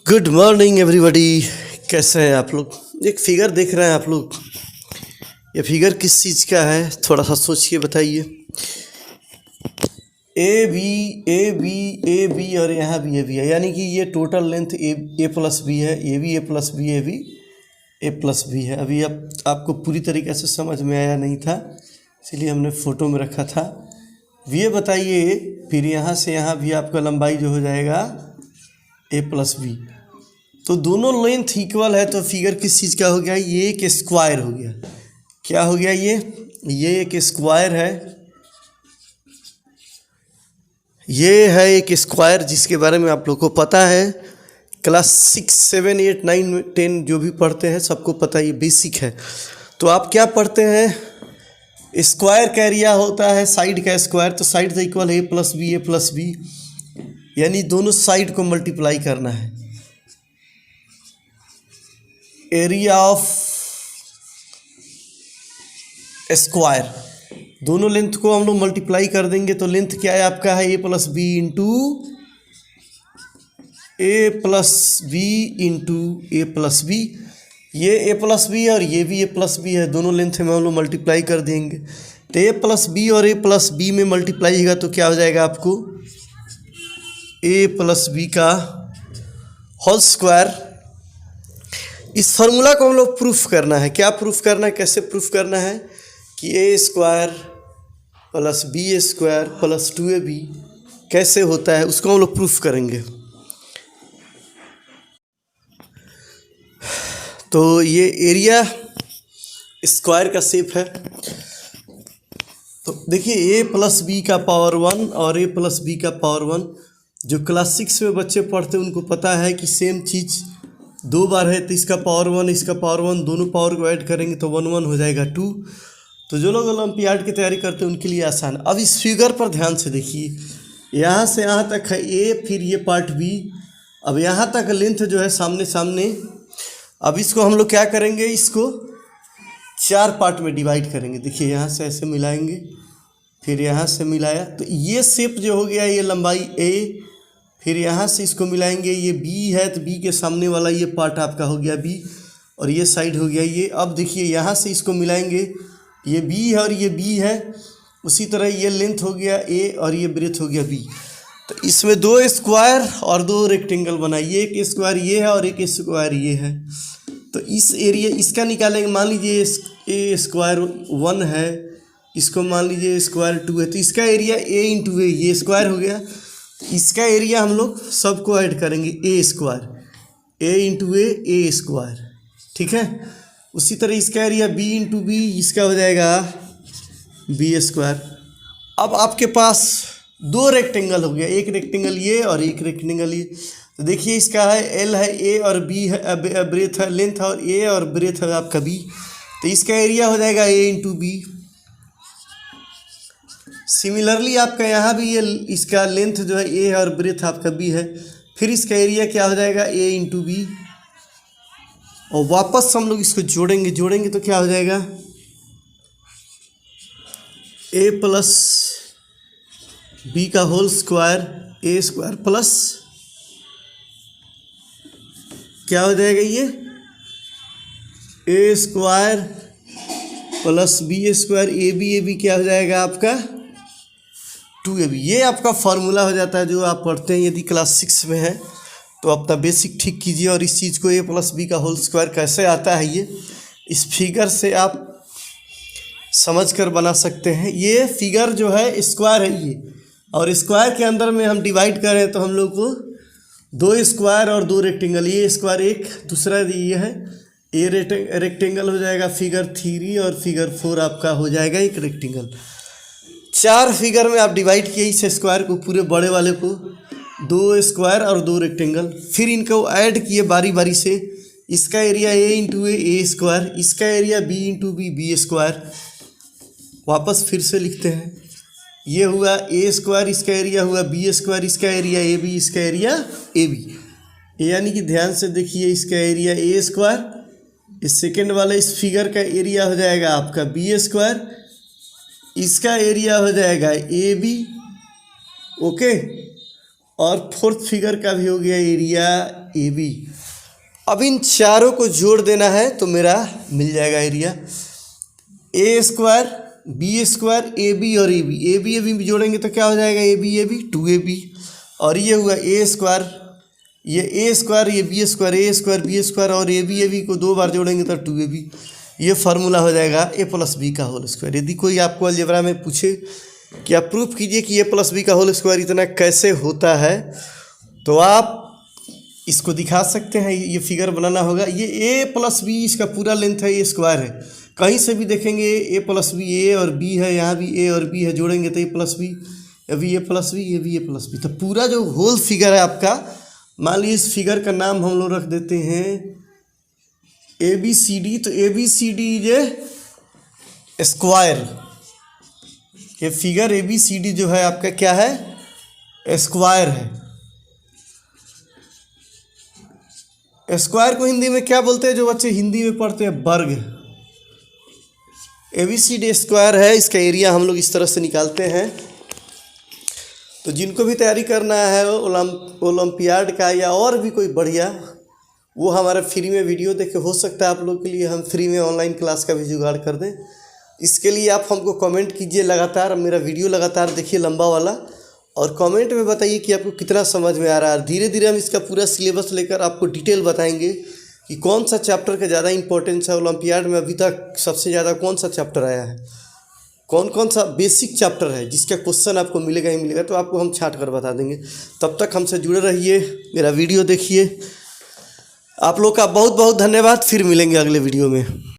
Good morning everybody. कैसे हैं आप लोग? एक फिगर देख रहे हैं आप लोग, ये फिगर किस चीज़ का है? थोड़ा सा सोचिए, बताइए। ए बी और यहाँ भी ए बी है, यानी कि ये total length A plus B है। A B A plus B A plus B है। अभी आपको पूरी तरीके से समझ में आया नहीं था, इसलिए हमने फ़ोटो में रखा था। ये बताइए, फिर यहाँ से यहाँ भी आपका लंबाई जो हो जाएगा ए प्लस बी, तो दोनों लेंथ इक्वल है, तो फिगर किस चीज़ का हो गया? ये एक स्क्वायर हो गया। क्या हो गया? ये एक स्क्वायर है। ये है एक स्क्वायर जिसके बारे में आप लोग को पता है। क्लास 6, 7, 8, 9, 10 जो भी पढ़ते हैं सबको पता है, ये बेसिक है। तो आप क्या पढ़ते हैं? स्क्वायर का एरिया होता है साइड का स्क्वायर, तो साइड से इक्वल है ए प्लस बी, यानी दोनों साइड को मल्टीप्लाई करना है। एरिया ऑफ स्क्वायर, दोनों लेंथ को हम लोग मल्टीप्लाई कर देंगे, तो लेंथ क्या है आपका? है ए प्लस बी इंटू ए प्लस बी। ये ए प्लस बी और ये भी ए प्लस बी है, दोनों लेंथ में हम लोग मल्टीप्लाई कर देंगे। तो ए प्लस बी और ए प्लस बी में मल्टीप्लाई होगा तो क्या हो जाएगा आपको? ए प्लस बी का होल स्क्वायर। इस फार्मूला को हम लोग प्रूफ करना है। क्या प्रूफ करना है, कैसे प्रूफ करना है? कि A square plus B square plus 2ab कैसे होता है, उसको हम लोग प्रूफ करेंगे। तो ये एरिया स्क्वायर का शेप है। तो देखिए, ए प्लस बी का पावर 1 और ए प्लस बी का पावर 1, जो क्लास 6 में बच्चे पढ़ते हैं उनको पता है कि सेम चीज़ दो बार है, तो इसका पावर 1 इसका पावर 1, दोनों पावर को ऐड करेंगे तो 1 1 हो जाएगा 2। तो जो लोग ओलंपियाड की तैयारी करते हैं उनके लिए आसान। अब इस फिगर पर ध्यान से देखिए, यहाँ से यहाँ तक है ए, फिर ये पार्ट बी। अब यहाँ तक लेंथ जो है सामने। अब इसको हम लोग क्या करेंगे? इसको 4 पार्ट में डिवाइड करेंगे। देखिए, यहाँ से ऐसे मिलाएंगे, फिर यहाँ से मिलाया, तो ये शेप जो हो गया, ये लंबाई ए। फिर यहाँ से इसको मिलाएंगे, ये बी है, तो बी के सामने वाला ये पार्ट आपका हो गया बी, और ये साइड हो गया ये। अब देखिए, यहाँ से इसको मिलाएंगे, ये बी है और ये बी है। उसी तरह ये लेंथ हो गया ए और ये ब्रेथ हो गया बी। तो इसमें 2 स्क्वायर और 2 रेक्टेंगल बनाइए। एक स्क्वायर ये है और एक स्क्वायर ये है। तो इस एरिया इसका निकालेंगे। मान लीजिए ए स्क्वायर 1 है, इसको मान लीजिए स्क्वायर 2 है, तो इसका एरिया ए इंटू ए, ये स्क्वायर हो गया। इसका एरिया हम लोग सबको ऐड करेंगे, ए square, A into A square, ठीक है। उसी तरह इसका एरिया बी इंटू बी, इसका हो जाएगा बी स्क्वायर। अब आपके पास 2 रेक्टेंगल हो गया, एक रेक्टेंगल ये और एक रेक्टेंगल ये। तो देखिए, इसका है एल है ए और बी है ब्रेथ है, लेंथ और ए और ब्रेथ है आपका बी, तो इसका एरिया हो जाएगा ए इंटू बी। सिमिलरली आपका यहाँ भी ये इसका लेंथ जो है ए है और ब्रेथ आपका बी है, फिर इसका एरिया क्या हो जाएगा? ए इंटू बी। और वापस हम लोग इसको जोड़ेंगे तो क्या हो जाएगा? ए प्लस बी का whole square, A square plus क्या हो जाएगा? ये A square plus B square, A B क्या हो जाएगा आपका? 2ab। ये आपका फार्मूला हो जाता है जो आप पढ़ते हैं यदि क्लास 6 में है तो अपना बेसिक ठीक कीजिए। और इस चीज़ को ए प्लस बी का होल स्क्वायर कैसे आता है, ये इस फिगर से आप समझ कर बना सकते हैं। ये फिगर जो है स्क्वायर है ये, और स्क्वायर के अंदर में हम डिवाइड करें तो हम लोग को 2 स्क्वायर और 2 रेक्टेंगल, ये स्क्वायर एक, दूसरा ये है ए रेक्टेंगल हो जाएगा फिगर 3, और फिगर 4 आपका हो जाएगा एक रेक्टेंगल। 4 फिगर में आप डिवाइड किए इस स्क्वायर को, पूरे बड़े वाले को, 2 स्क्वायर और 2 रेक्टेंगल, फिर इनको ऐड किए बारी बारी से। इसका area A into A square, इसका area B into B square. वापस फिर से लिखते हैं, ये हुआ ए स्क्वायर, इसका एरिया हुआ बी स्क्वायर, इसका एरिया ए बी, इसका एरिया ए बी। यानी कि ध्यान से देखिए, इसका एरिया ए स्क्वायर, इस सेकेंड वाला इस फिगर का एरिया हो जाएगा आपका बी स्क्वायर, इसका एरिया हो जाएगा ए बी, ओके। और फोर्थ फिगर का भी हो गया एरिया ए बी। अब इन चारों को जोड़ देना है तो मेरा मिल जाएगा area A square B square A B और ए बी भी जोड़ेंगे तो क्या हो जाएगा ए बी 2ab। और ये हुआ ए स्क्वायर, ये ए स्क्वायर, ये B square, A square B square और ए बी को 2 बार जोड़ेंगे तो 2ab। ये फार्मूला हो जाएगा ए प्लस बी का होल स्क्वायर। यदि कोई आपको अलजेब्रा में पूछे कि आप प्रूफ कीजिए कि ए प्लस बी का होल स्क्वायर इतना कैसे होता है, तो आप इसको दिखा सकते हैं। ये फिगर बनाना होगा। ये ए प्लस बी इसका पूरा लेंथ है, ए स्क्वायर है। कहीं से भी देखेंगे ए प्लस बी, ए और बी है, यहाँ भी ए और बी है, जोड़ेंगे तो ए प्लस बी, अभी ए प्लस बी, ये भी ए प्लस बी। तो पूरा जो होल फिगर है आपका, मान लीजिए इस फिगर का नाम हम लोग रख देते हैं ए बी सी डी। तो A B C D is A square. ये figure A B C D जो है आपका क्या है, स्क्वायर है। स्क्वायर को हिंदी में क्या बोलते हैं, जो बच्चे हिंदी में पढ़ते हैं, वर्ग। A B C D square है। इसका एरिया हम लोग इस तरह से निकालते हैं। तो जिनको भी तैयारी करना है ओलंपियाड का या और भी कोई बढ़िया, वो हमारे फ्री में वीडियो देख के, हो सकता है आप लोग के लिए हम फ्री में ऑनलाइन क्लास का भी जुगाड़ कर दें। इसके लिए आप हमको कमेंट कीजिए लगातार, मेरा वीडियो लगातार देखिए लंबा वाला, और कमेंट में बताइए कि आपको कितना समझ में आ रहा है। धीरे धीरे हम इसका पूरा सिलेबस लेकर आपको डिटेल बताएंगे कि कौन सा चैप्टर का ज़्यादा इंपॉर्टेंस है। ओलंपियाड में अभी तक सबसे ज़्यादा कौन सा चैप्टर आया है, कौन कौन सा बेसिक चैप्टर है जिसका क्वेश्चन आपको मिलेगा ही मिलेगा, तो आपको हम छांट कर बता देंगे। तब तक हमसे जुड़े रहिए, मेरा वीडियो देखिए। आप लोग का बहुत बहुत धन्यवाद। फिर मिलेंगे अगले वीडियो में।